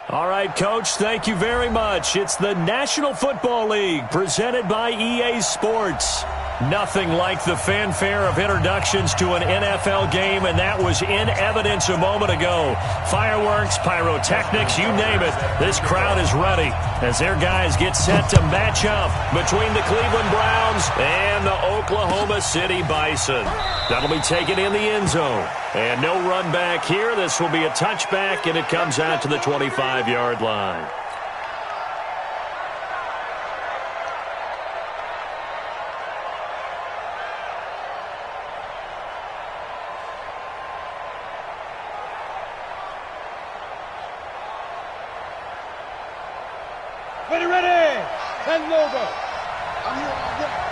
All right, Coach, thank you very much. It's the National Football League presented by EA Sports. Nothing like the fanfare of introductions to an NFL game, and that was in evidence a moment ago. Fireworks, pyrotechnics, you name it. This crowd is ready as their guys get set to match up between the Cleveland Browns and the Oklahoma City Bisons. That'll be taken in the end zone. And no run back here. This will be a touchback, and it comes out to the 25-yard line. Ready. Send it over. I'm here.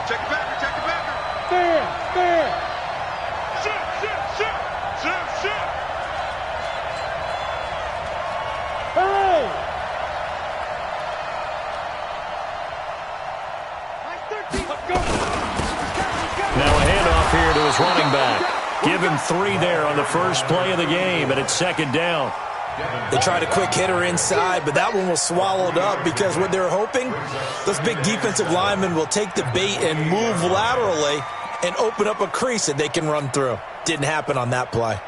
Check the backer. Fair. Shoot. Hooray. Now a handoff here to his running back. Give him 3 there on the first play of the game, and it's second down. They tried a quick hitter inside, but that one was swallowed up because what they're hoping, those big defensive linemen will take the bait and move laterally and open up a crease that they can run through. Didn't happen on that play.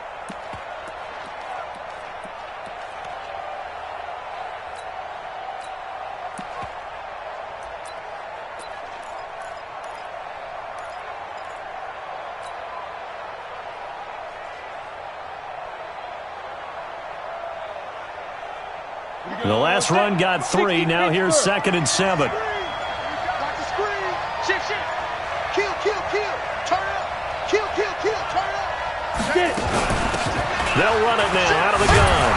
The last run got 3. Now here's 2nd and 7. Kill. Turn up. Kill. Turn up. Get it. They'll run it now out of the gun.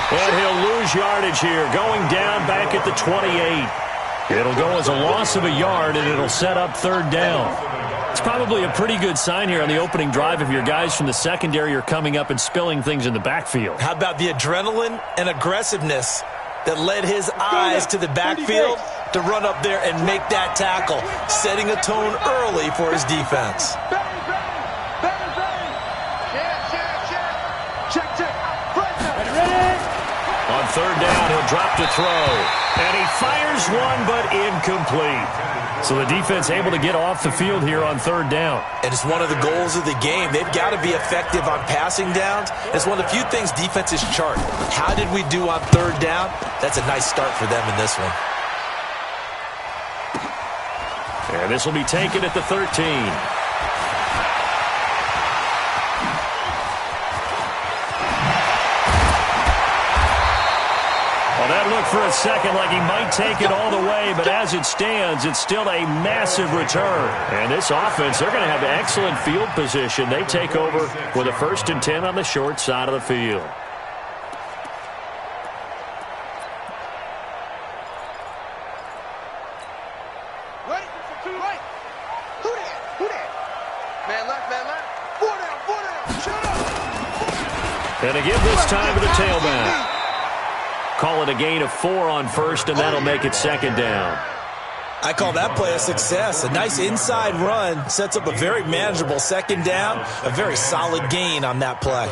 And he'll lose yardage here, going down back at the 28. It'll go as a loss of a yard, and it'll set up 3rd down. It's probably a pretty good sign here on the opening drive if your guys from the secondary are coming up and spilling things in the backfield. How about the adrenaline and aggressiveness that led his eyes to the backfield to run up there and make that tackle, setting a tone early for his defense. On 3rd down, he'll drop to throw. And he fires one, but incomplete. So the defense able to get off the field here on 3rd down. And it's one of the goals of the game. They've got to be effective on passing downs. It's one of the few things defenses chart. How did we do on 3rd down? That's a nice start for them in this one. And this will be taken at the 13. That looked for a second like he might take it all the way, but as it stands, it's still a massive return. And this offense, they're going to have excellent field position. They take over with a 1st and 10 on the short side of the field. Ready? Right. Who that? Man left. 4 down. Shut up. And to give this time to the tailback. Call it a gain of 4 on 1st, and that'll make it 2nd down. I call that play a success. A nice inside run sets up a very manageable 2nd down. A very solid gain on that play.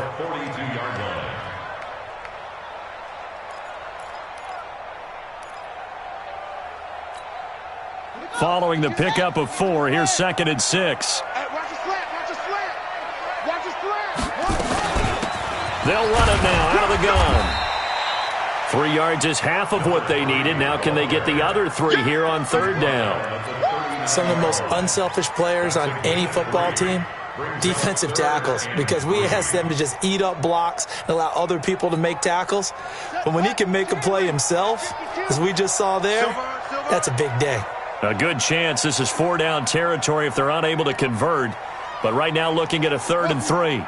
Following the pickup of 4, here's 2nd and 6. Watch his slant. They'll run it now out of the gun. 3 yards is half of what they needed. Now can they get the other 3 here on 3rd down? Some of the most unselfish players on any football team, defensive tackles, because we ask them to just eat up blocks and allow other people to make tackles. But when he can make a play himself, as we just saw there, that's a big day. A good chance this is 4-down territory if they're unable to convert. But right now looking at a 3rd and 3.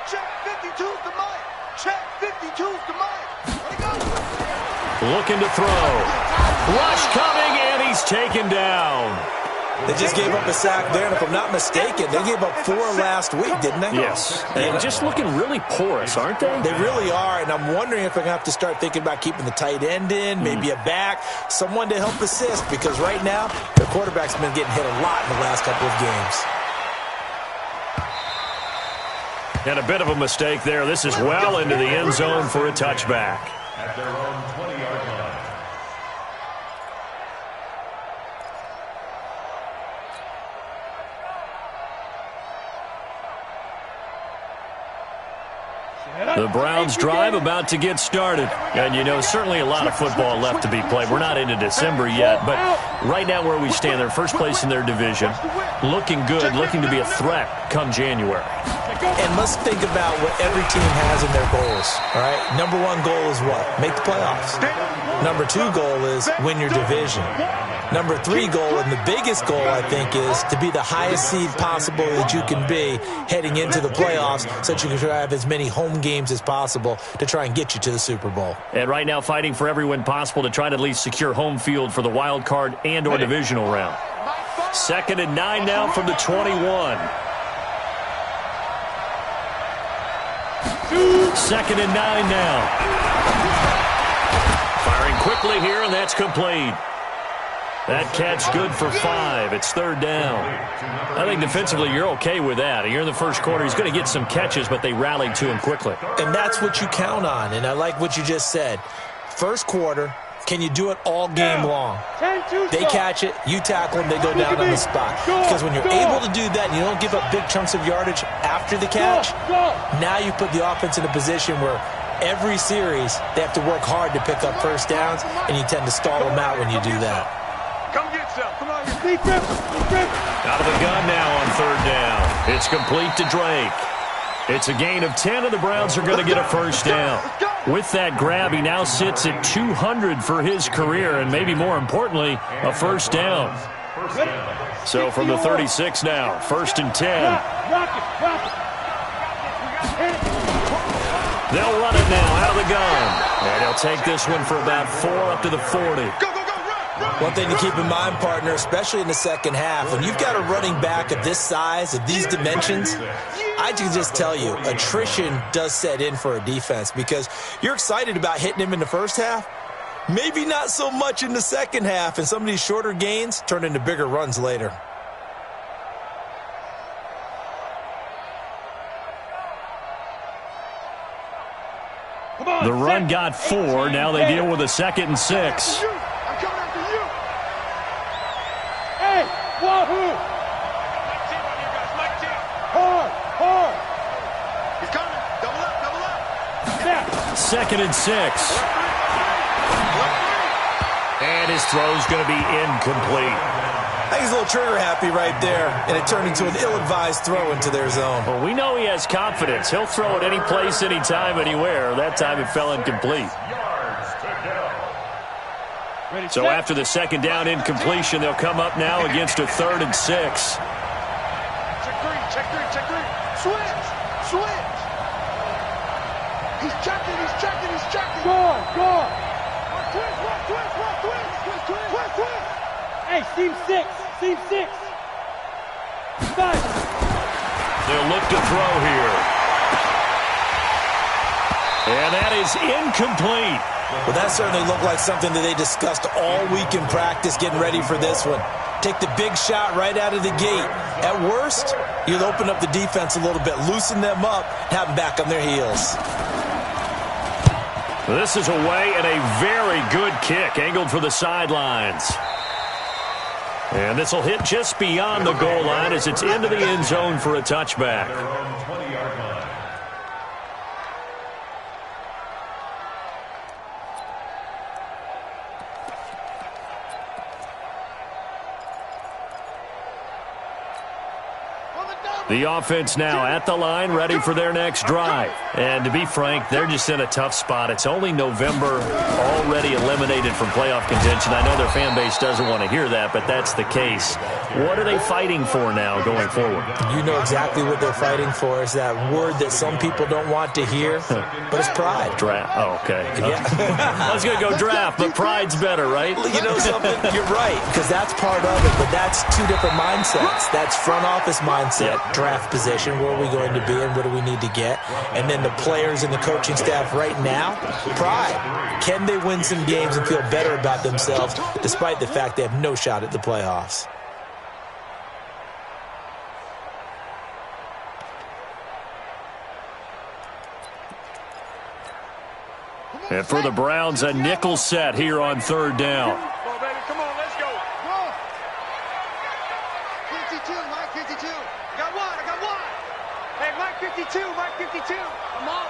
Check 52's the mic. Check 52's the mic. Looking to throw. Rush coming, and he's taken down. They just gave up a sack there, and if I'm not mistaken, they gave up 4 last week, didn't they? Yes. And just looking really porous, aren't they? They really are, and I'm wondering if they're going to have to start thinking about keeping the tight end in, maybe a back, someone to help assist, because right now, their quarterback's been getting hit a lot in the last couple of games. And a bit of a mistake there. This is well into the end zone for a touchback. at their own 20-yard line. The Browns drive about to get started. And, you know, certainly a lot of football left to be played. We're not into December yet, but right now where we stand, they're first place in their division, looking good, looking to be a threat come January. And let's think about what every team has in their goals, all right? Number one goal is what? Make the playoffs. Number two goal is win your division. Number three goal, and the biggest goal, I think, is to be the highest seed possible that you can be heading into the playoffs so that you can have as many home games as possible to try and get you to the Super Bowl. And right now fighting for every win possible to try to at least secure home field for the wild card and or divisional round. 2nd and 9 now from the 21. 2nd and 9 now. Firing quickly here, and that's complete. That catch good for 5. It's 3rd down. I think defensively you're okay with that. You're in the first quarter. He's going to get some catches, but they rallied to him quickly. And that's what you count on, and I like what you just said. First quarter, can you do it all game long? They catch it, you tackle them, they go down on the spot. Because when you're able to do that and you don't give up big chunks of yardage after the catch, now you put the offense in a position where every series they have to work hard to pick up first downs, and you tend to stall them out when you do that. Come get some. Come on, Out of the gun now on 3rd down. It's complete to Drake. It's a gain of 10, and the Browns are going to get a first down. With that grab, he now sits at 200 for his career, and maybe more importantly, a first down. So from the 36 now, 1st and 10. They'll run it now out of the gun. And he'll take this one for about 4 up to the 40. One thing to keep in mind, partner, especially in the second half, when you've got a running back of this size, of these dimensions, I can just tell you, attrition does set in for a defense because you're excited about hitting him in the first half, maybe not so much in the second half, and some of these shorter gains turn into bigger runs later. The run got 4. Now they deal with a 2nd and 6. Wahoo! Hard, hard. He's coming. Double up. 2nd and 6. And his throw's going to be incomplete. I think he's a little trigger happy right there, and it turned into an ill-advised throw into their zone. Well, we know he has confidence. He'll throw it any place, anytime, anywhere. That time it fell incomplete. So after the 2nd down incompletion, they'll come up now against a 3rd and 6. Check three. Switch. He's checking. Go. Twist. Hey, seam 6. 5. They'll look to throw here. And that is incomplete. Well, that certainly looked like something that they discussed all week in practice getting ready for this one. Take the big shot right out of the gate. At worst, you'll open up the defense a little bit, loosen them up, have them back on their heels. This is away and a very good kick, angled for the sidelines. And this will hit just beyond the goal line as it's into the end zone for a touchback. The offense now at the line, ready for their next drive. And to be frank, they're just in a tough spot. It's only November, already eliminated from playoff contention. I know their fan base doesn't want to hear that, but that's the case. What are they fighting for now going forward? You know exactly what they're fighting for. Is that word that some people don't want to hear, but it's pride. Draft. Oh, okay. Yeah. I was going to go draft, but pride's better, right? You know something? You're right, because that's part of it, but that's two different mindsets. That's front office mindset, draft position, where are we going to be and what do we need to get? And then the players and the coaching staff right now, pride. Can they win some games and feel better about themselves despite the fact they have no shot at the playoffs? And for the Browns, a nickel set here on third down. Come on, baby. Come on, let's go. 52, Mike 52. I got one. Hey, Mike 52, Mike 52. Come on.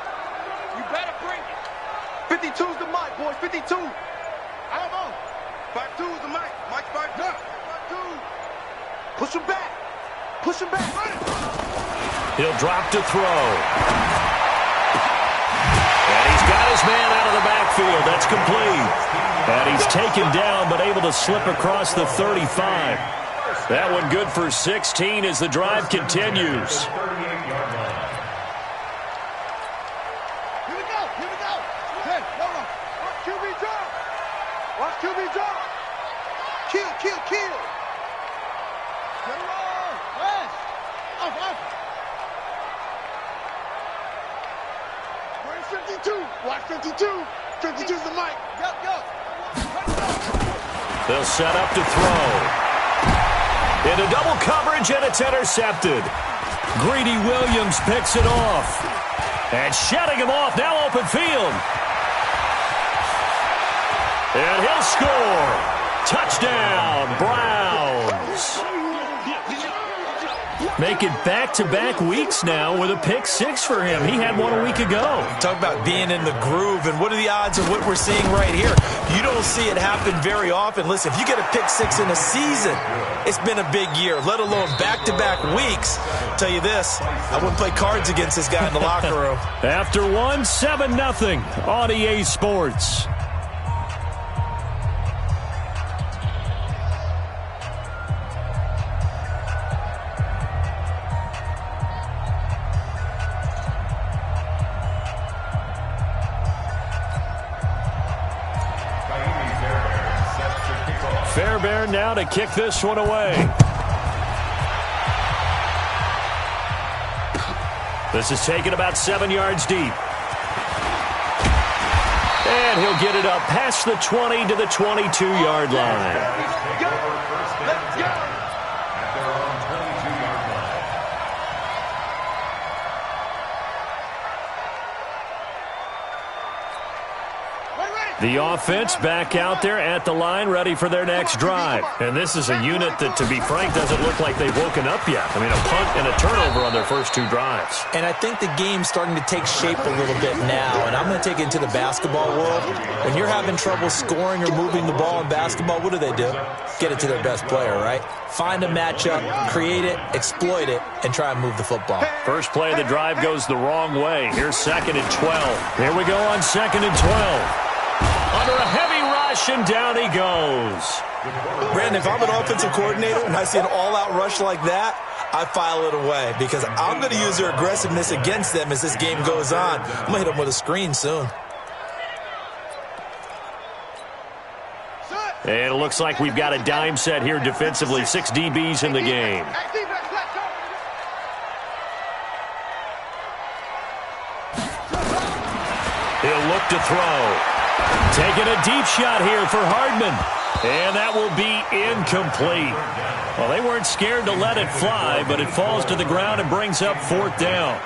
You better bring it. 52's the Mike, boys. 52. I'm on. 52's the Mike. Mike's 52. 52. Push him back. Push him back. He'll drop to throw. And he's got his man out of the backfield. That's complete. And he's taken down but able to slip across the 35. That one good for 16 as the drive continues. Here we go. Hey, hold on. Watch QB drop. Watch QB drop. Kill. Get it on. Rest. Off. Where's 52? Watch 52. 52's the mic. Go. They'll set up to throw. Into double coverage, and it's intercepted. Greedy Williams picks it off. And shutting him off, now open field. And he'll score. Touchdown, Browns. Make it back-to-back weeks now with a pick six for him. He had one a week ago. Talk about being in the groove, and what are the odds of what we're seeing right here? You don't see it happen very often. Listen, if you get a pick six in a season, it's been a big year, let alone back-to-back weeks. I'll tell you this, I wouldn't play cards against this guy in the locker room. After one, 7-0 on EA Sports. Fairbairn now to kick this one away. This is taken about 7 yards deep. And he'll get it up past the 20 to the 22-yard line. Let's go. At their own 22-yard line. The offense back out there at the line, ready for their next drive. And this is a unit that, to be frank, doesn't look like they've woken up yet. I mean, a punt and a turnover on their first two drives. And I think the game's starting to take shape a little bit now, and I'm going to take it into the basketball world. When you're having trouble scoring or moving the ball in basketball, what do? Get it to their best player, right? Find a matchup, create it, exploit it, and try and move the football. First play of the drive goes the wrong way. Here's 2nd and 12. Here we go on 2nd and 12. Under a heavy rush, and down he goes. Brandon, if I'm an offensive coordinator and I see an all-out rush like that, I file it away because I'm going to use their aggressiveness against them as this game goes on. I'm going to hit them with a screen soon. And it looks like we've got a dime set here defensively. 6 DBs in the game. He'll look to throw. Taking a deep shot here for Hardman. And that will be incomplete. Well, they weren't scared to let it fly, but it falls to the ground and brings up 4th down.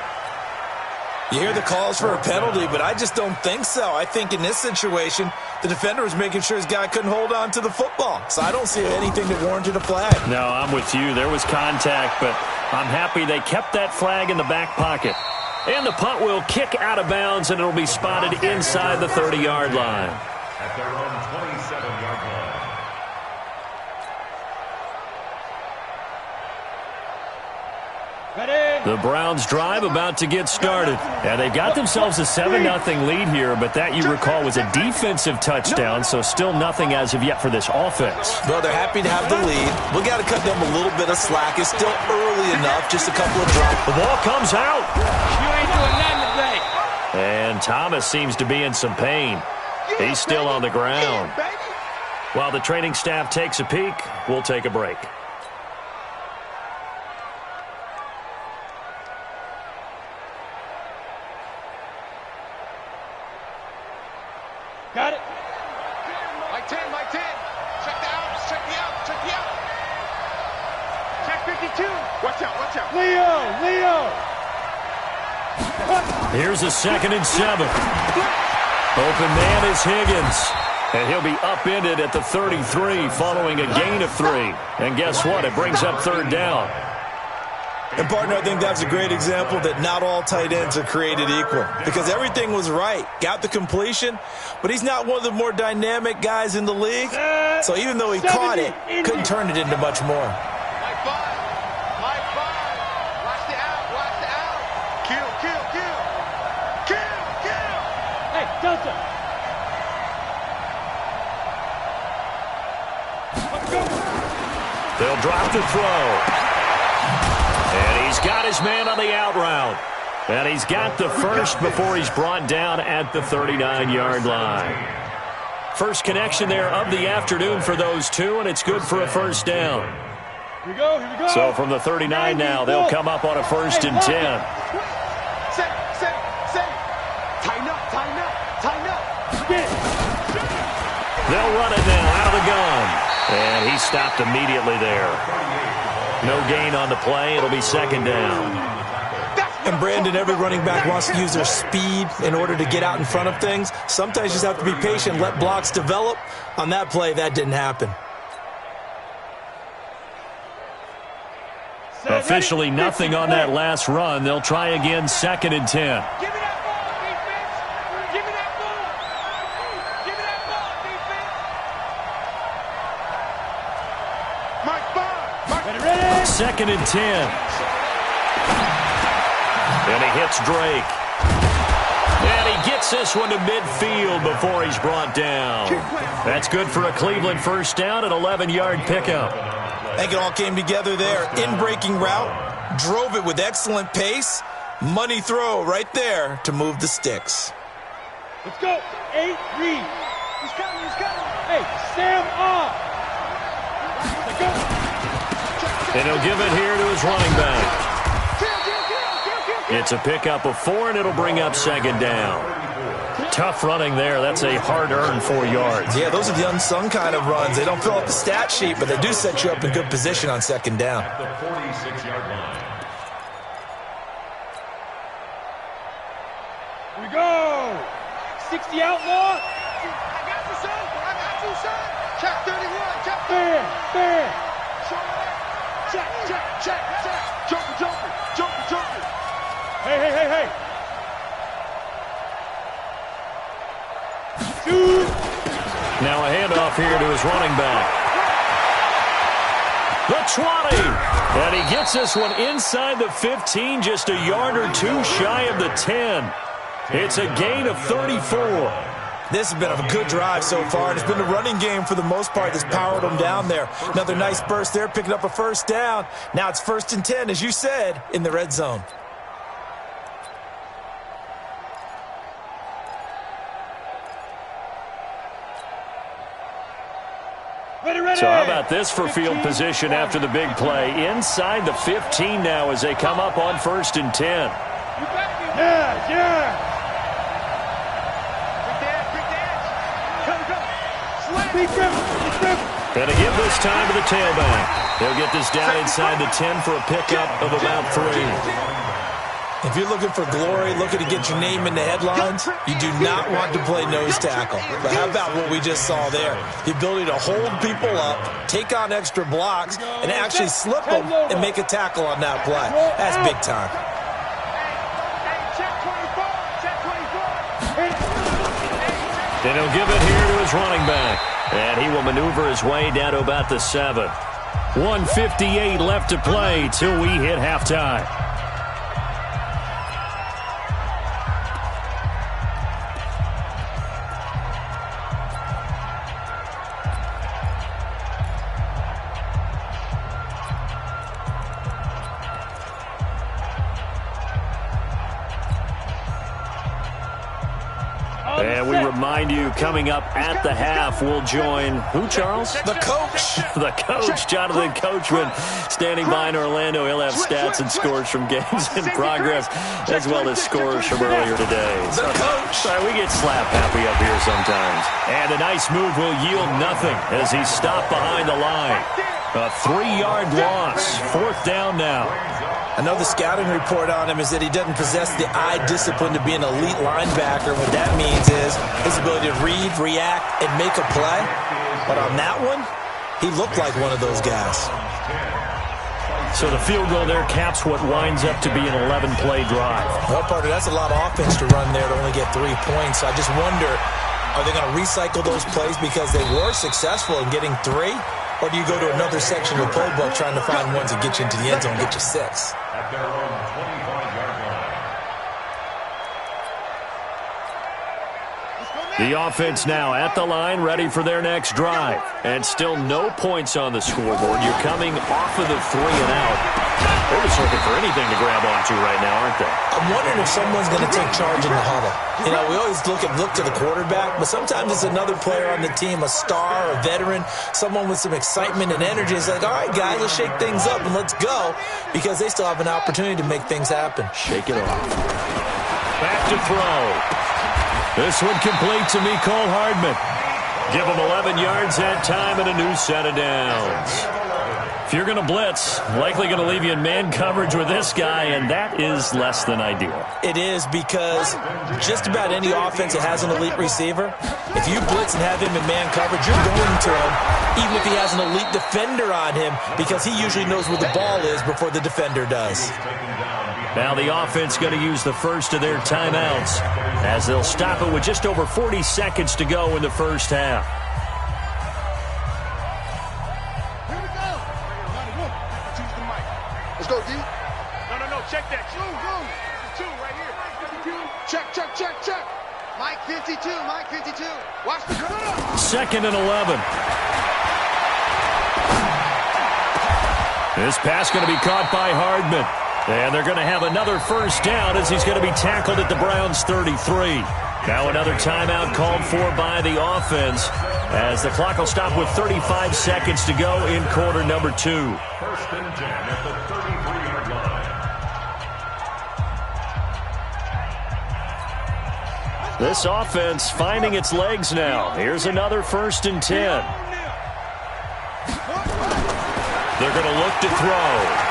You hear the calls for a penalty, but I just don't think so. I think in this situation, the defender was making sure his guy couldn't hold on to the football. So I don't see anything that warranted a flag. No, I'm with you. There was contact, but I'm happy they kept that flag in the back pocket. And the punt will kick out of bounds, and it'll be spotted inside the 30-yard line. At their own 27-yard line. The Browns drive about to get started. And they've got themselves a 7-0 lead here, but that, you recall, was a defensive touchdown, so still nothing as of yet for this offense. Well, they're happy to have the lead. We got to cut them a little bit of slack. It's still early enough, just a couple of drops. The ball comes out. You ain't doing nothing today. And Thomas seems to be in some pain. He's still on the ground. While the training staff takes a peek, we'll take a break. Got it. Mike 10. Check the outs. Check the out. Check 52. Watch out. Leo. Here's a 2nd and 7. Open man is Higgins. And he'll be upended at the 33 following a gain of 3. And guess what? It brings up third down. And, partner, I think that's a great example that not all tight ends are created equal because everything was right. Got the completion, but he's not one of the more dynamic guys in the league. So even though he caught it, couldn't turn it into much more. Mike 5. Mike 5. Watch the out. Watch the out. Kill, kill, kill. Kill, kill. Hey, Delta. They'll drop the throw. And he's got his man on the out route. And he's got the first before he's brought down at the 39-yard line. First connection there of the afternoon for those two, and it's good for a first down. Here we go, here we go. So from the 39 now, they'll come up on a 1st and 10. Set, set, set. Tighten up, tighten up, tighten up. They'll run it now out of the gun. And he stopped immediately there. No gain on the play. It'll be 2nd down. And, Brandon, every running back wants to use their speed in order to get out in front of things. Sometimes you just have to be patient, let blocks develop. On that play, that didn't happen. Officially nothing on that last run. They'll try again 2nd and 10. Give me that ball, defense. Give me that ball. Give me that ball, defense. Mike 5. Mike. Ready? 2nd and 10. And he hits Drake. And he gets this one to midfield before he's brought down. That's good for a Cleveland first down, an 11-yard pickup. I think it all came together there. In-breaking route, drove it with excellent pace. Money throw right there to move the sticks. Let's go. 8, read. He's coming, he's coming. Hey, Sam off. Let's go. And he'll give it here to his running back. It's a pickup of 4, and it'll bring up 2nd down. Tough running there. That's a hard-earned 4 yards. Yeah, those are the unsung kind of runs. They don't fill up the stat sheet, but they do set you up in good position on 2nd down. The 46-yard line. Here we go. 60 outlaw. I got you, son. I got you, son. Check 31. Check 31. Fair, fair. Check, check, check, check. Joker, joker, joker, joker. Hey, hey, hey, hey. Shoot. Now a handoff here to his running back. The 20. And he gets this one inside the 15, just a yard or 2 shy of the 10. It's a gain of 34. This has been a good drive so far, and it's been a running game for the most part that's powered them down there. Another nice burst there, picking up a first down. Now it's 1st and 10, as you said, in the red zone. So how about this for field position after the big play? Inside the 15 now as they come up on 1st and 10. Yeah, yeah. And to give this time to the tailback. They'll get this down inside the 10 for a pickup of about 3. If you're looking for glory, looking to get your name in the headlines, you do not want to play nose tackle. But how about what we just saw there? The ability to hold people up, take on extra blocks, and actually slip them and make a tackle on that play. That's big time. And he'll give it here to his running back. And he will maneuver his way down to about the 7. 1:58 left to play till we hit halftime. And we remind you, coming up at the half, we'll join who, Charles? The coach. The coach, Jonathan Coachman, standing by in Orlando. He'll have stats and scores from games in progress, as well as scores from earlier today. The coach. Sorry, we get slap happy up here sometimes. And a nice move will yield nothing as he's stopped behind the line. A 3-yard loss. 4th down now. I know the scouting report on him is that he doesn't possess the eye discipline to be an elite linebacker. What that means is his ability to read, react, and make a play. But on that one, he looked like one of those guys. So the field goal there caps what winds up to be an 11-play drive. Well, partner, that's a lot of offense to run there to only get 3 points. I just wonder, are they going to recycle those plays because they were successful in getting 3? Or do you go to another section of the playbook trying to find ones that get you into the end zone and get you 6? At their own 25-yard line. The offense now at the line, ready for their next drive. And still no points on the scoreboard. You're coming off of the 3 and out. They're just looking for anything to grab onto right now, aren't they? I'm wondering if someone's going to take charge in the huddle. You know, we always look to the quarterback, but sometimes it's another player on the team, a star, a veteran, someone with some excitement and energy. It's like, all right, guys, let's shake things up and let's go, because they still have an opportunity to make things happen. Shake it off. Back to throw. This one complete to Mecole Hardman. Give him 11 yards that time and a new set of downs. If you're going to blitz, likely going to leave you in man coverage with this guy, and that is less than ideal. It is, because just about any offense that has an elite receiver, if you blitz and have him in man coverage, you're going to him, even if he has an elite defender on him, because he usually knows where the ball is before the defender does. Now the offense going to use the first of their timeouts as they'll stop it with just over 40 seconds to go in the first half. Let's go, D. No, check that. Two right here. Check. Mike 52. Watch the ground. 2nd and 11. This pass going to be caught by Hardman. And they're going to have another first down as he's going to be tackled at the Browns' 33. Now another timeout called for by the offense as the clock will stop with 35 seconds to go in quarter number 2. 1st and 10 at the 33-yard line. This offense finding its legs now. Here's another 1st and 10. They're going to look to throw.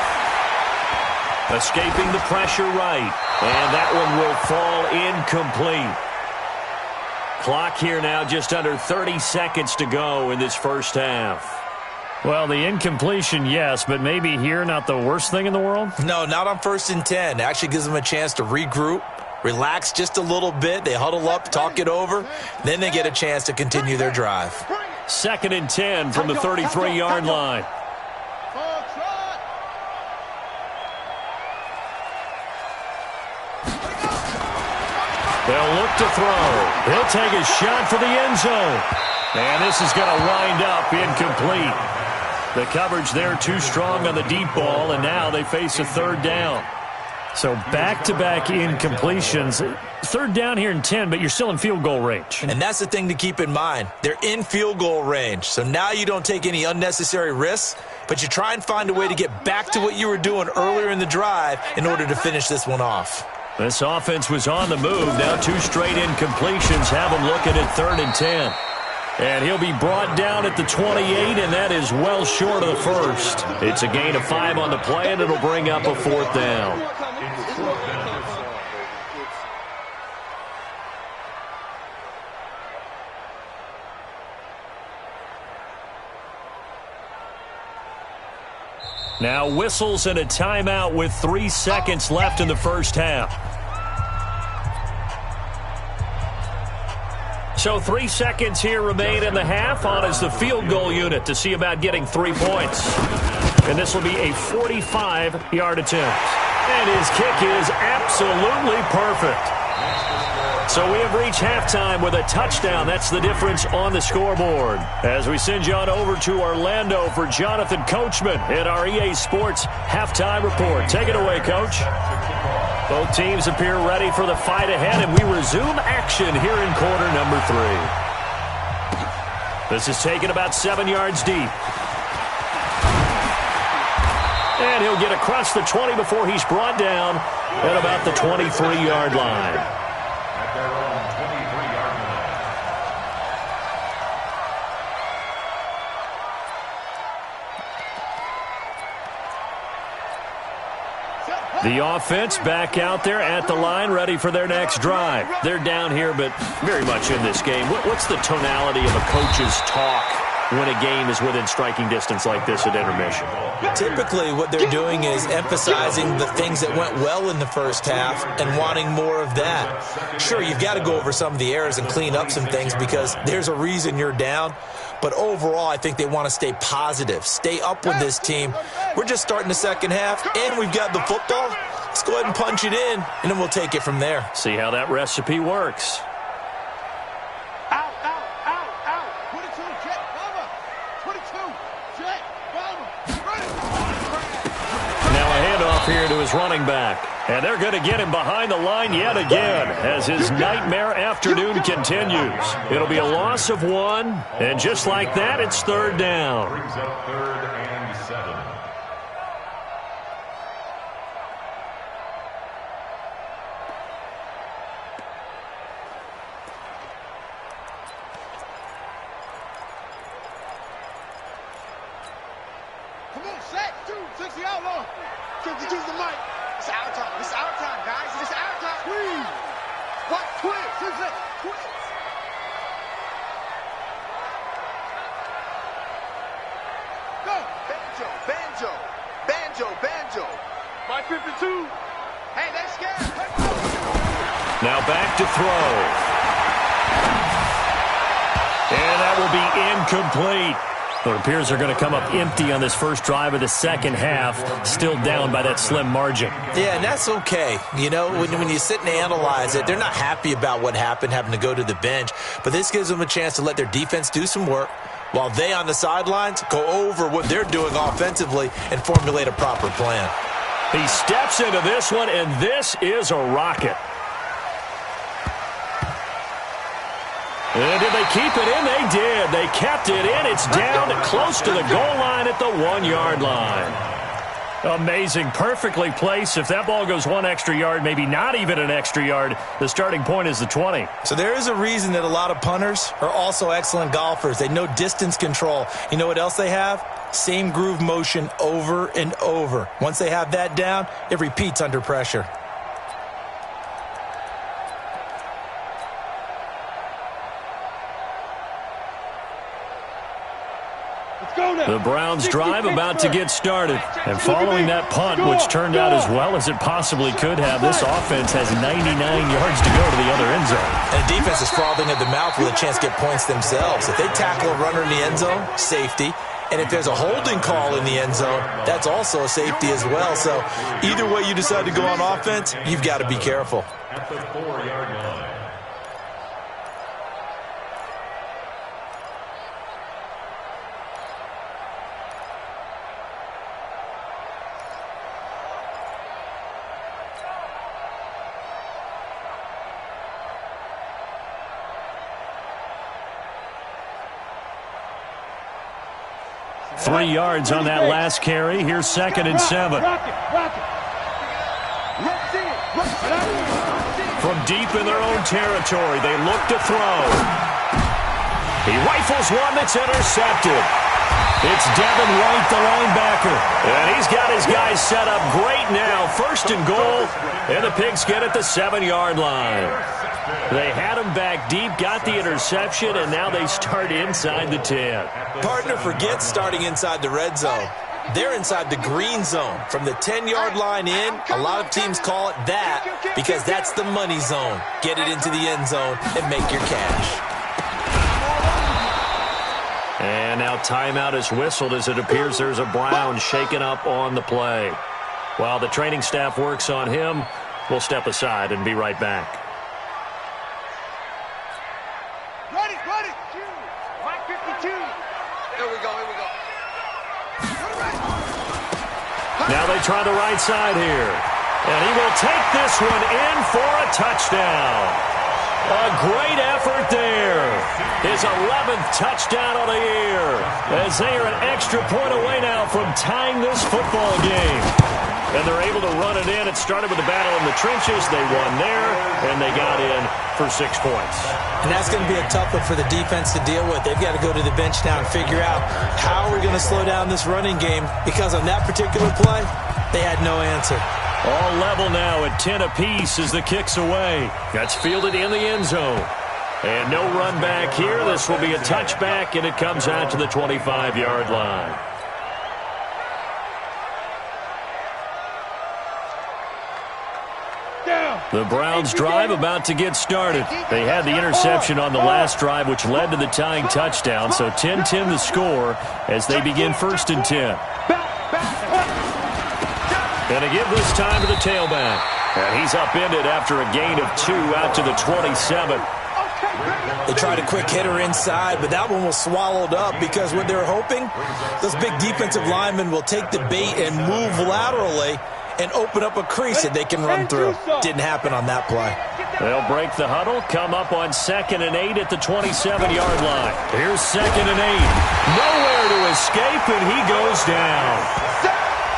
Escaping the pressure right. And that one will fall incomplete. Clock here now just under 30 seconds to go in this first half. Well, the incompletion, yes, but maybe here not the worst thing in the world? No, not on 1st and 10. It actually gives them a chance to regroup, relax just a little bit. They huddle up, talk it over. Then they get a chance to continue their drive. 2nd and 10 from the 33-yard line. They'll look to throw. He'll take a shot for the end zone. And this is going to wind up incomplete. The coverage there too strong on the deep ball, and now they face a 3rd down. So back-to-back incompletions. 3rd down here in 10, but you're still in field goal range. And that's the thing to keep in mind. They're in field goal range. So now you don't take any unnecessary risks, but you try and find a way to get back to what you were doing earlier in the drive in order to finish this one off. This offense was on the move. Now 2 straight incompletions have them looking at 3rd and 10. And he'll be brought down at the 28, and that is well short of the first. It's a gain of 5 on the play, and it'll bring up a 4th down. Now whistles and a timeout with 3 seconds left in the first half. So 3 seconds here remain in the half. On is the field goal unit to see about getting 3 points. And this will be a 45-yard attempt. And his kick is absolutely perfect. So we have reached halftime with a touchdown. That's the difference on the scoreboard. As we send you on over to Orlando for Jonathan Coachman in our EA Sports Halftime Report. Take it away, Coach. Both teams appear ready for the fight ahead, and we resume action here in quarter number 3. This is taken about 7 yards deep. And he'll get across the 20 before he's brought down at about the 23-yard line. At their own 23-yard line. The offense back out there at the line, ready for their next drive. They're down here, but very much in this game. What's the tonality of a coach's talk when a game is within striking distance like this at intermission? Typically, what they're doing is emphasizing the things that went well in the first half and wanting more of that. Sure, you've got to go over some of the errors and clean up some things because there's a reason you're down. But overall, I think they want to stay positive, stay up with this team. We're just starting the second half, and we've got the football. Let's go ahead and punch it in, and then we'll take it from there. See how that recipe works. Out, out, out, out. 22, jet, bomber. 22, jet, bomber. Now a handoff here to his running back. And they're going to get him behind the line yet again as his nightmare afternoon continues. It'll be a loss of 1, and just like that, it's third down. Brings up 3rd and 7. Come on, set. 6 the outlaw. 52's the mic. It's our time. It's our time, guys. It's our time. Squeeze. What? Twist. Twist. Go. Banjo. Banjo. Banjo. Banjo. Mike 52. Hey, they're scared. Now back to throw. And that will be incomplete. It appears they're going to come up empty on this first drive of the second half, still down by that slim margin. Yeah, and that's okay. You know, when you sit and analyze it, they're not happy about what happened, having to go to the bench. But this gives them a chance to let their defense do some work while they on the sidelines go over what they're doing offensively and formulate a proper plan. He steps into this one, and this is a rocket. And did they keep it in? They did. They kept it in. It's down close to the goal line at the 1-yard line. Amazing. Perfectly placed. If that ball goes 1 extra yard, maybe not even an extra yard, the starting point is the 20. So there is a reason that a lot of punters are also excellent golfers. They know distance control. You know what else they have? Same groove motion over and over. Once they have that down, it repeats under pressure. The Browns drive about to get started. And following that punt, which turned out as well as it possibly could have, this offense has 99 yards to go to the other end zone. And the defense is frothing at the mouth with a chance to get points themselves. If they tackle a runner in the end zone, safety. And if there's a holding call in the end zone, that's also a safety as well. So either way you decide to go on offense, you've got to be careful. At the 4-yard line. Three yards on that last carry. Here's 2nd and 7. From deep in their own territory, they look to throw. He rifles one that's intercepted. It's Devin White, the linebacker. And he's got his guys set up great now. 1st and goal, and the Pigskin at the 7-yard line. They had him back deep, got the interception, and now they start inside the 10. Partner forgets starting inside the red zone. They're inside the green zone. From the 10-yard line in, a lot of teams call it that because that's the money zone. Get it into the end zone and make your cash. And now timeout is whistled as it appears there's a Brown shaken up on the play. While the training staff works on him, we'll step aside and be right back. Ready. Mike 52. Here we go. Now they try the right side here. And he will take this one in for a touchdown. A great effort there. His 11th touchdown of the year. As they are an extra point away now from tying this football game. And they're able to run it in. It started with a battle in the trenches. They won there, and they got in for 6 points. And that's going to be a tough one for the defense to deal with. They've got to go to the bench now and figure out how we're going to slow down this running game, because on that particular play, they had no answer. All level now at 10 apiece as the kick's away. That's fielded in the end zone. And no run back here. This will be a touchback, and it comes out to the 25-yard line. The Browns drive about to get started. They had the interception on the last drive, which led to the tying touchdown. So 10-10 the score as they begin 1st and 10. And to give this time to the tailback. And he's upended after a gain of 2 out to the 27. They tried a quick hitter inside, but that one was swallowed up because what they're hoping, those big defensive linemen will take the bait and move laterally and open up a crease that they can run through. Didn't happen on that play. They'll break the huddle, come up on 2nd and 8 at the 27-yard line. Here's 2nd and 8. Nowhere to escape, and he goes down.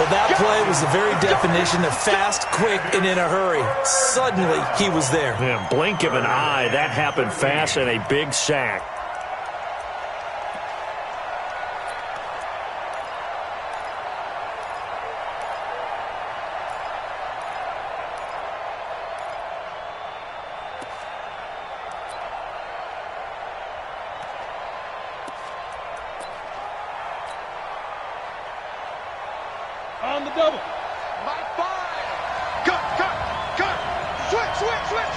Well, that play was the very definition of fast, quick, and in a hurry. Suddenly, he was there. Yeah, blink of an eye. That happened fast and a big sack. On the double. My 5. Cut. Switch.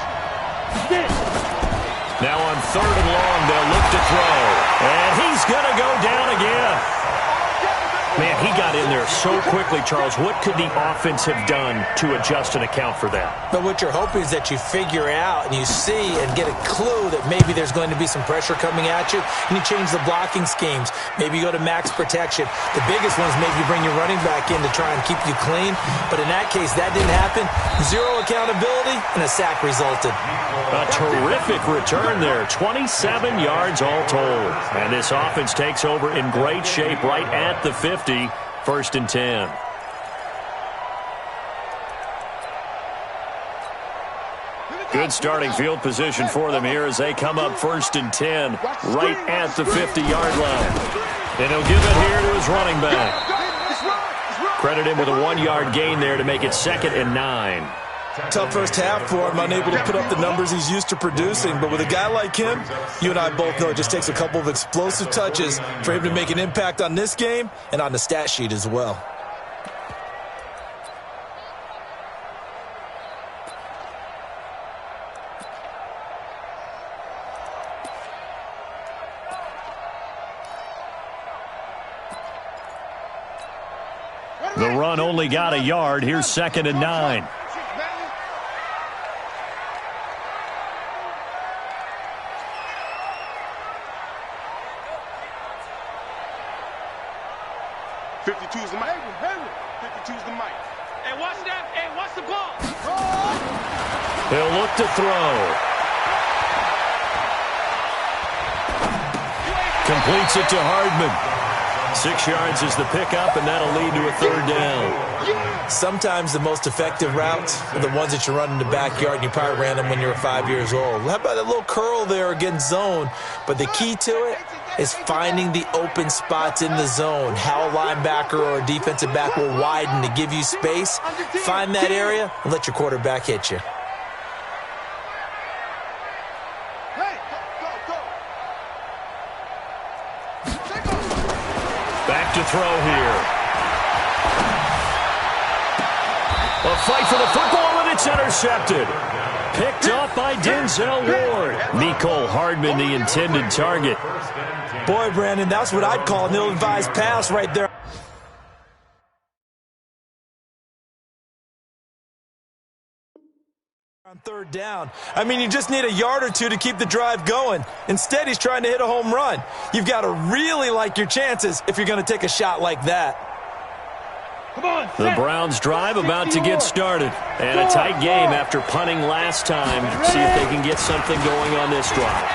Now on 3rd and long, they'll look to throw. And he's going to go down again. Man, he got in there so quickly, Charles. What could the offense have done to adjust and account for that? But what you're hoping is that you figure out and you see and get a clue that maybe there's going to be some pressure coming at you, and you change the blocking schemes. Maybe you go to max protection. The biggest one is maybe you bring your running back in to try and keep you clean. But in that case, that didn't happen. 0 accountability, and a sack resulted. A terrific return there. 27 yards all told. And this offense takes over in great shape right at the 50. 1st and 10. Good starting field position for them here as they come up 1st and 10 right at the 50-yard line. And he'll give it here to his running back. Credit him with a 1-yard gain there to make it 2nd and 9. Tough first half for him, unable to put up the numbers he's used to producing. But with a guy like him, you and I both know it just takes a couple of explosive touches for him to make an impact on this game and on the stat sheet as well. The run only got a yard. Here's 2nd and 9. He'll look to throw. Completes it to Hardman. 6 yards is the pickup, and that'll lead to a 3rd down. Sometimes the most effective routes are the ones that you run in the backyard, and you probably ran them when you were 5 years old. How about that little curl there against zone? But the key to it is finding the open spots in the zone. How a linebacker or a defensive back will widen to give you space. Find that area and let your quarterback hit you. Back to throw here. A fight for the football, and it's intercepted. Picked off by Denzel Ward. Mecole Hardman, the intended target. Boy, Brandon, that's what I'd call an ill-advised pass right there. On 3rd down. I mean, you just need a yard or two to keep the drive going. Instead, he's trying to hit a home run. You've got to really like your chances if you're going to take a shot like that. Come on, the Browns drive about to get started. And a tight game after punting last time. See if they can get something going on this drive.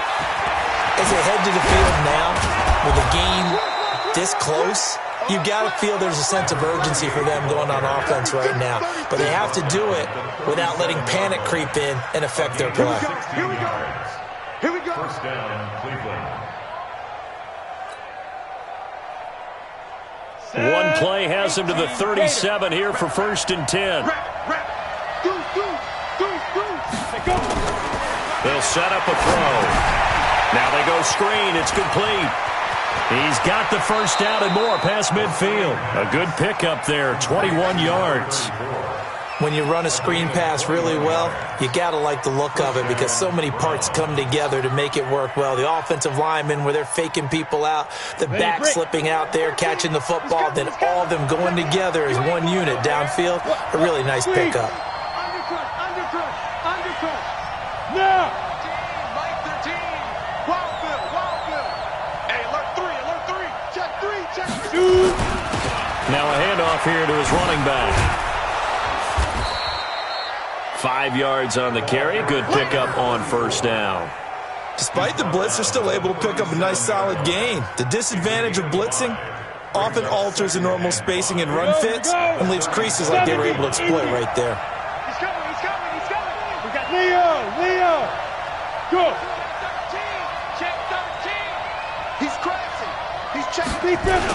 As they head to the field now, with a game this close, you've got to feel there's a sense of urgency for them going on offense right now. But they have to do it without letting panic creep in and affect their play. Here we go. Here we go. 1st down, Cleveland. One play has him to the 37 here for 1st and 10. They'll set up a throw. Now they go screen. It's complete. He's got the first down and more past midfield. A good pickup there, 21 yards. When you run a screen pass really well, you got to like the look of it because so many parts come together to make it work well. The offensive linemen, where they're faking people out, the back slipping out there, catching the football, then all of them going together as one unit downfield. A really nice pickup. Undercut. Now. Like their team. Wild Bill. Hey, alert three. Check three. Now a handoff here to his running back. 5 yards on the carry. Good pickup on first down. Despite the blitz, they're still able to pick up a nice solid gain. The disadvantage of blitzing often alters the normal spacing and run fits and leaves creases like they were able to exploit right there. He's coming. We got Leo. Go. 13. Check 13. He's crashing. He's checking. He's driven.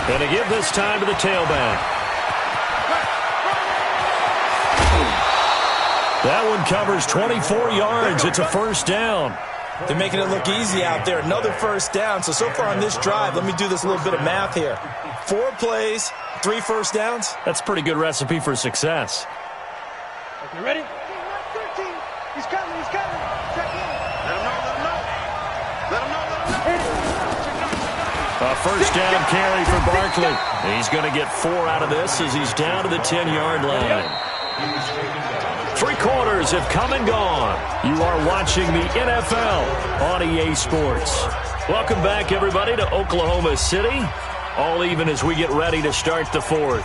And to give this time to the tailback. That one covers 24 yards. It's a first down. They're making it look easy out there. Another first down. So far on this drive, let me do this little bit of math here. 4 plays, 3 first downs. That's a pretty good recipe for success. Okay, ready? 13. He's coming. Check in. Let him know. A first down carry for Barkley. He's going to get 4 out of this as he's down to the 10-yard line. 3 quarters have come and gone. You are watching the NFL on EA Sports. Welcome back, everybody, to Oklahoma City. All even as we get ready to start the 4th.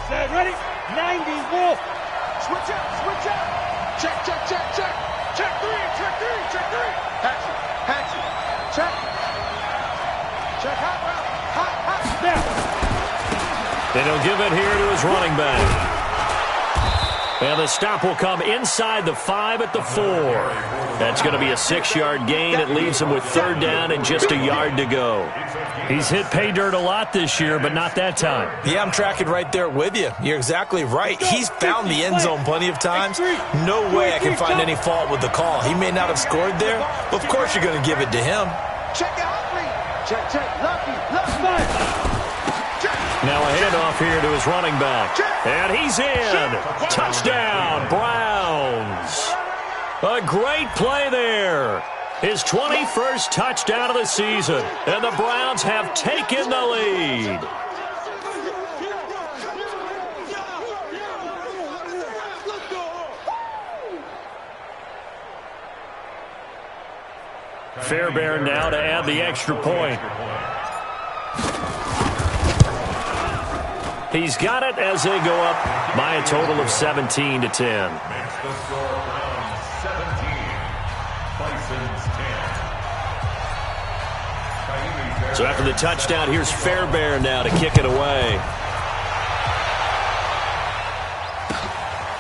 Set, ready? 90, Wolf. Switch out. Check. Check three. Hatchet. Check hot. Now. And he'll give it here to his running back. And the stop will come inside the 5 at the 4. That's going to be a 6-yard gain. It leaves him with 3rd down and just a yard to go. He's hit pay dirt a lot this year, but not that time. Yeah, I'm tracking right there with you. You're exactly right. He's found the end zone plenty of times. No way I can find any fault with the call. He may not have scored there, but of course you're going to give it to him. Check out. Check. Lucky. Now a handoff here to his running back. And he's in. Touchdown, Browns. A great play there. His 21st touchdown of the season. And the Browns have taken the lead. Fairbairn now to add the extra point. He's got it as they go up by a total of 17 to 10. So after the touchdown, here's Fairbairn now to kick it away.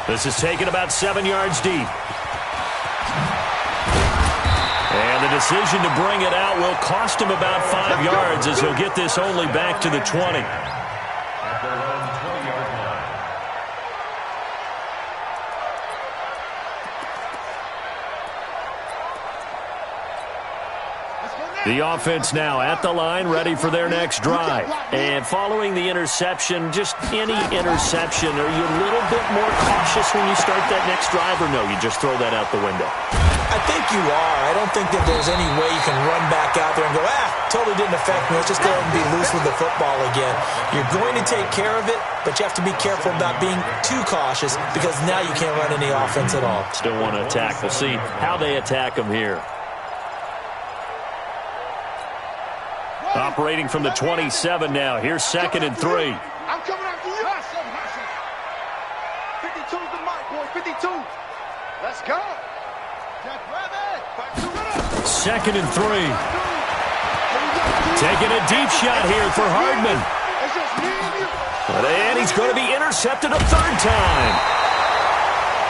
This is taken about 7 yards deep. And the decision to bring it out will cost him about 5 yards as he'll get this only back to the 20. The offense now at the line, ready for their next drive. And following the interception, just any interception, are you a little bit more cautious when you start that next drive, or no, you just throw that out the window? I think you are. I don't think that there's any way you can run back out there and go, totally didn't affect me. Let's just go ahead and be loose with the football again. You're going to take care of it, but you have to be careful about being too cautious because now you can't run any offense at all. Still want to attack. We'll see how they attack him here. Operating from the 27 now. Here's 2nd and 3. I'm coming after you. 52's the mark, boys. 52. Let's go. 2nd and 3. Taking a deep shot here for Hardman. And he's going to be intercepted a 3rd time.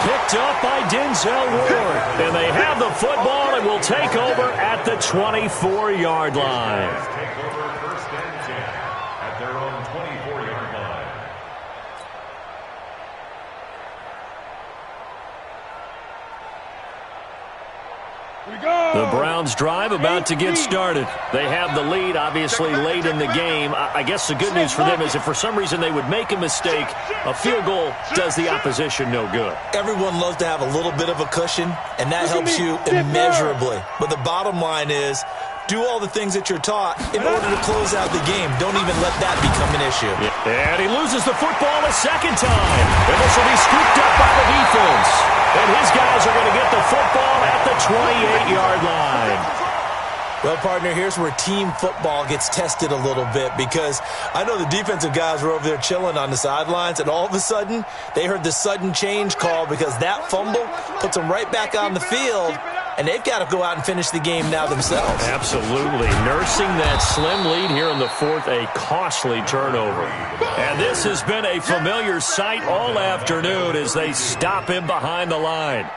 Picked up by Denzel Ward. And they have the football and will take over at the 24-yard line. The Browns drive about to get started. They have the lead, obviously, late in the game. I guess the good news for them is if for some reason they would make a mistake, a field goal does the opposition no good. Everyone loves to have a little bit of a cushion, and that helps you immeasurably. But the bottom line is, do all the things that you're taught in order to close out the game. Don't even let that become an issue. Yeah. And he loses the football a second time. And this will be scooped up by the defense. And his guys are going to get the football at the 28-yard line. Well, partner, here's where team football gets tested a little bit, because I know the defensive guys were over there chilling on the sidelines, and all of a sudden, they heard the sudden change call because that fumble puts them right back on the field, and they've got to go out and finish the game now themselves. Absolutely. Nursing that slim lead here in the fourth, a costly turnover. And this has been a familiar sight all afternoon as they stop him behind the line.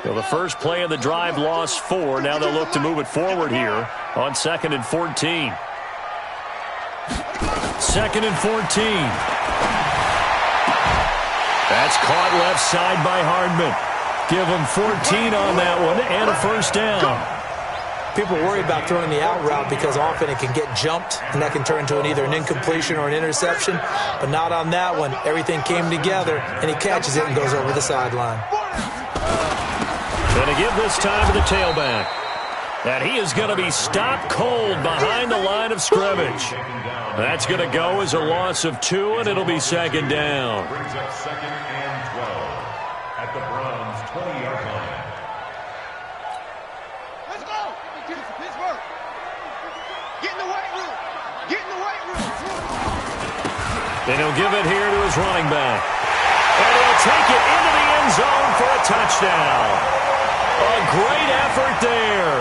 So the first play of the drive lost 4. Now they'll look to move it forward here on 2nd and 14. 2nd and 14. That's caught left side by Hardman. Give him 14 on that one and a first down. People worry about throwing the out route because often it can get jumped, and that can turn into either an incompletion or an interception, but not on that one. Everything came together, and he catches it and goes over the sideline. Going to give this time to the tailback. And he is going to be stopped cold behind the line of scrimmage. That's going to go as a loss of 2, and it'll be second down. Brings up 2nd and 12 at the Browns' 20-yard line. Let's go! Pittsburgh! Get in the weight room! Get in the weight room! Then he'll give it here to his running back. And he'll take it into the end zone for a touchdown. A great effort there.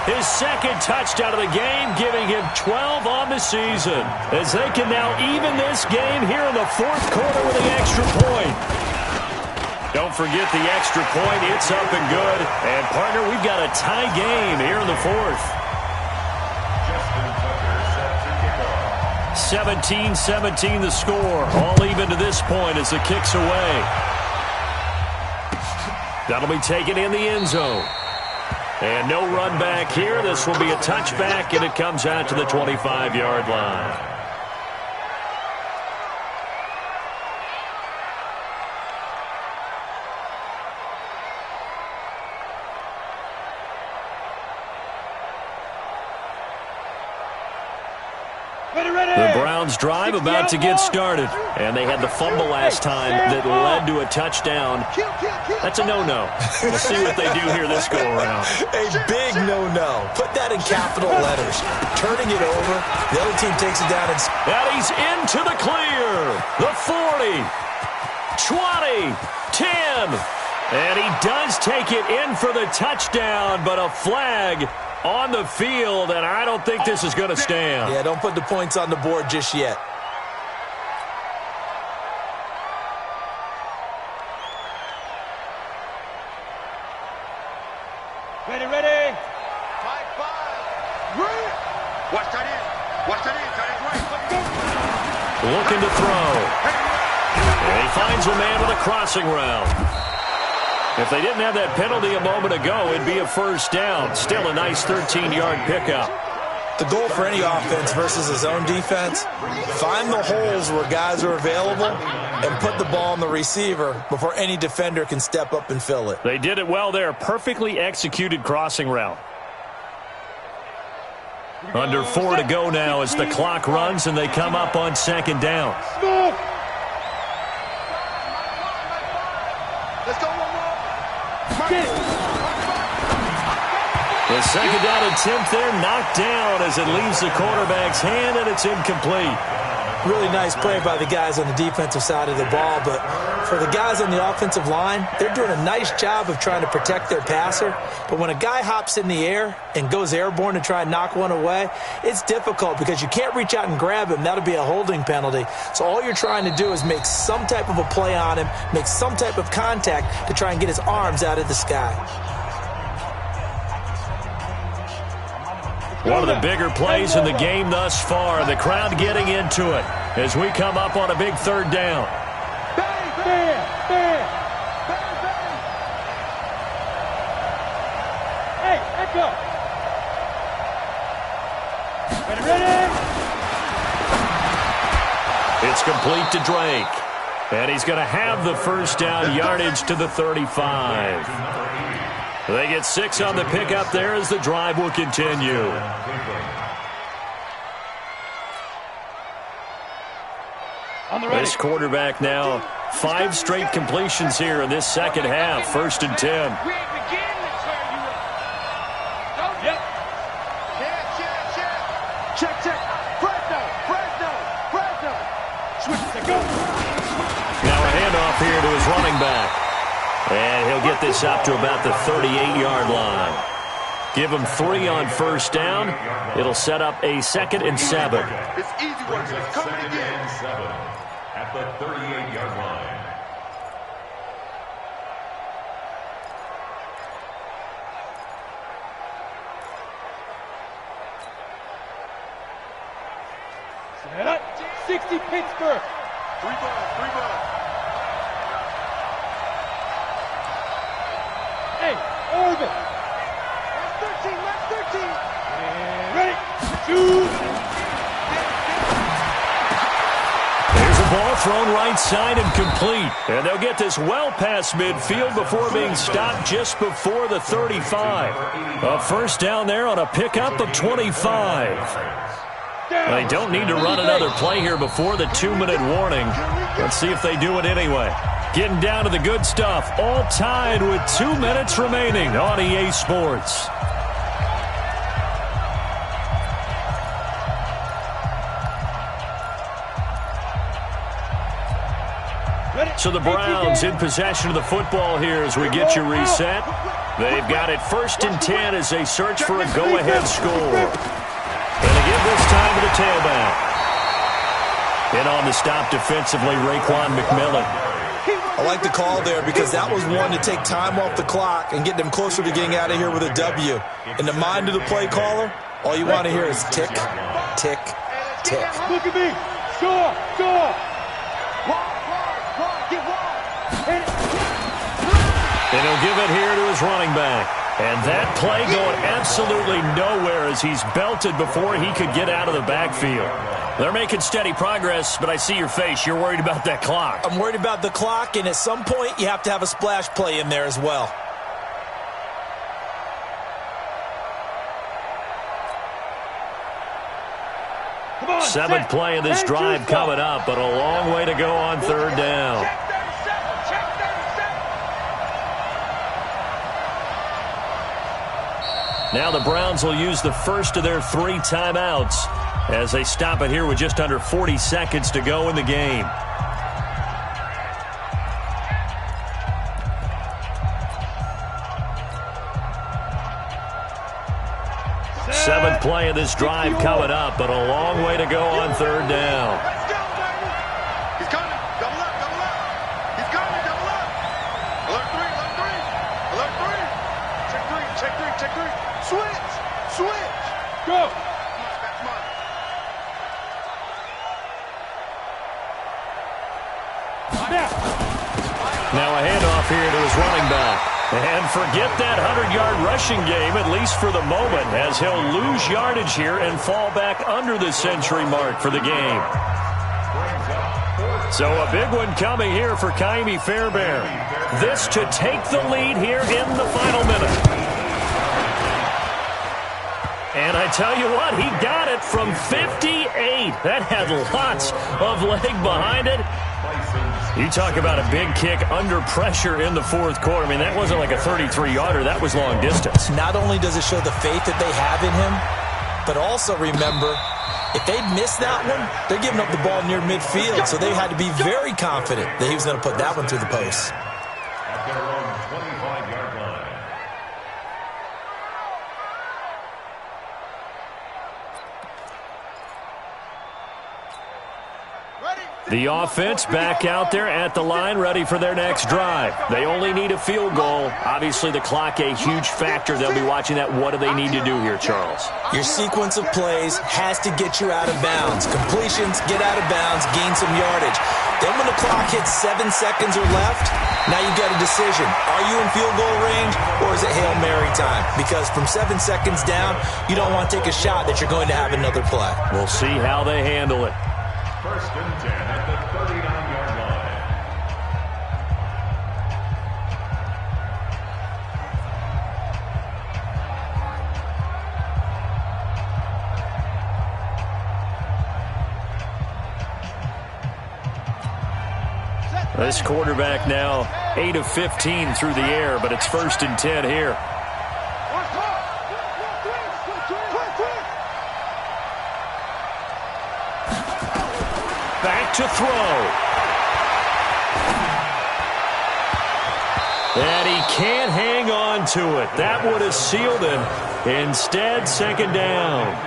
His second touchdown of the game, giving him 12 on the season, as they can now even this game here in the fourth quarter with the extra point. Don't forget the extra point. It's up and good. And, partner, we've got a tie game here in the fourth. 17-17 the score. All even to this point as the kick's away. That'll be taken in the end zone. And no run back here. This will be a touchback, and it comes out to the 25-yard line. The Browns drive about to get started. And they had the fumble last time that led to a touchdown. That's a no-no. We'll see what they do here this go-around. A big no-no. Put that in capital letters. Turning it over, the other team takes it down. And he's into the clear. The 40, 20, 10. And he does take it in for the touchdown, but a flag on the field, and I don't think this is going to stand. Yeah, don't put the points on the board just yet. Ready, ready. 5-5. Watch that in. Watch that in. That is right. Looking to throw. And he finds a man with a crossing route. If they didn't have that penalty a moment ago, it'd be a first down. Still a nice 13-yard pickup. The goal for any offense versus his own defense, find the holes where guys are available and put the ball on the receiver before any defender can step up and fill it. They did it well there. Perfectly executed crossing route. Under 4 to go now as the clock runs and they come up on second down. Let's go one more. The second down attempt there knocked down as it leaves the quarterback's hand, and it's incomplete. Really nice play by the guys on the defensive side of the ball, but for the guys on the offensive line, they're doing a nice job of trying to protect their passer. But when a guy hops in the air and goes airborne to try and knock one away, it's difficult because you can't reach out and grab him. That'll be a holding penalty. So all you're trying to do is make some type of a play on him, make some type of contact to try and get his arms out of the sky. One of the bigger plays in the game thus far. The crowd getting into it as we come up on a big third down. It's complete to Drake. And he's going to have the first down, yardage to the 35. They get 6 on the pickup there as the drive will continue. This quarterback now 5 straight completions here in this second half. 1st and 10. Check. Fresno. Now a handoff here to his running back. And he'll get this up to about the 38-yard line. Give him 3 on first down. It'll set up a 2nd and 7. It's easy work. It's coming again. 7 at the 38-yard line. Set up. 60 Pittsburgh. 3 balls. Hey, Orville. Last 13. And ready. Shoot. There's a ball thrown right side and complete. And they'll get this well past midfield before being stopped just before the 35. A first down there on a pickup of 25. They don't need to run another play here before the 2-minute warning. Let's see if they do it anyway. Getting down to the good stuff. All tied with 2 minutes remaining on EA Sports. So the Browns in possession of the football here as we get you reset. They've got it 1st and 10 as they search for a go-ahead score. And they give this time to the tailback. In on the stop defensively, Raekwon McMillan. I like the call there because that was one to take time off the clock and get them closer to getting out of here with a W. In the mind of the play caller, all you want to hear is tick, tick, tick. Look at me. Score. Get wide. And he'll give it here to his running back. And that play going absolutely nowhere as he's belted before he could get out of the backfield. They're making steady progress, but I see your face. You're worried about that clock. I'm worried about the clock, and at some point you have to have a splash play in there as well. Come on, 7th play of this drive coming up, but a long way to go on 3rd down. Now the Browns will use the first of their 3 timeouts as they stop it here with just under 40 seconds to go in the game. Seventh play of this drive coming up, but a long way to go on 3rd down. Let's go, baby. He's coming. Double up. He's coming. Double up. Alert 3. Check 3. Switch. Go. Come on. Now a handoff here to his running back. And forget that 100-yard rushing game, at least for the moment, as he'll lose yardage here and fall back under the century mark for the game. So a big one coming here for Ka'imi Fairbairn. This to take the lead here in the final minute. And I tell you what, he got it from 58. That had lots of leg behind it. You talk about a big kick under pressure in the 4th quarter. I mean, that wasn't like a 33-yarder. That was long distance. Not only does it show the faith that they have in him, but also remember, if they miss that one, they're giving up the ball near midfield, so they had to be very confident that he was going to put that one through the post. At their own 25-yard line. The offense back out there at the line, ready for their next drive. They only need a field goal. Obviously, the clock a huge factor. They'll be watching that. What do they need to do here, Charles? Your sequence of plays has to get you out of bounds. Completions, get out of bounds, gain some yardage. Then when the clock hits 7 seconds or left, now you got a decision. Are you in field goal range, or is it Hail Mary time? Because from 7 seconds down, you don't want to take a shot that you're going to have another play. We'll see how they handle it. First and 10 at the 39-yard line. This quarterback now 8 of 15 through the air, but it's first and 10 here. Back to throw. And he can't hang on to it. That would have sealed him. Instead, second down.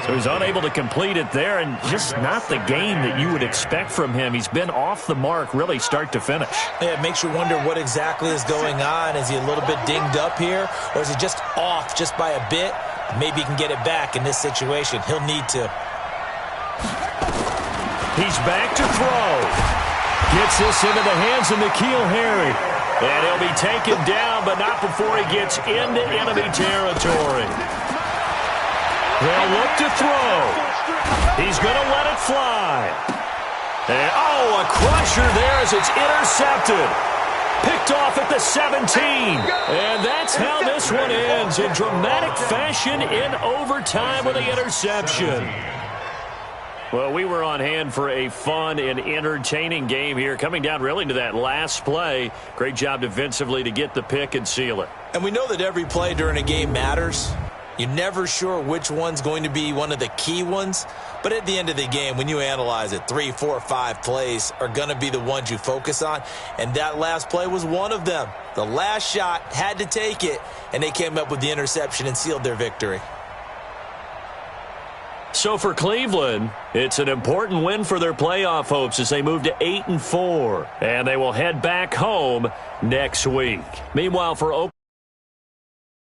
So he's unable to complete it there, and just not the game that you would expect from him. He's been off the mark really start to finish. Yeah, it makes you wonder what exactly is going on. Is he a little bit dinged up here, or is he just off just by a bit? Maybe he can get it back in this situation. He'll need to. He's back to throw. Gets this into the hands of N'Keal Harry. And he'll be taken down, but not before he gets into enemy territory. They'll look to throw. He's going to let it fly. And, oh, a crusher there as it's intercepted. Picked off at the 17. And that's how this one ends in dramatic fashion in overtime with the interception. Well, we were on hand for a fun and entertaining game here, coming down really to that last play. Great job defensively to get the pick and seal it. And we know that every play during a game matters. You're never sure which one's going to be one of the key ones. But at the end of the game, when you analyze it, 3, 4, 5 plays are going to be the ones you focus on. And that last play was one of them. The last shot had to take it, and they came up with the interception and sealed their victory. So for Cleveland, it's an important win for their playoff hopes as they move to 8-4. And they will head back home next week. Meanwhile, for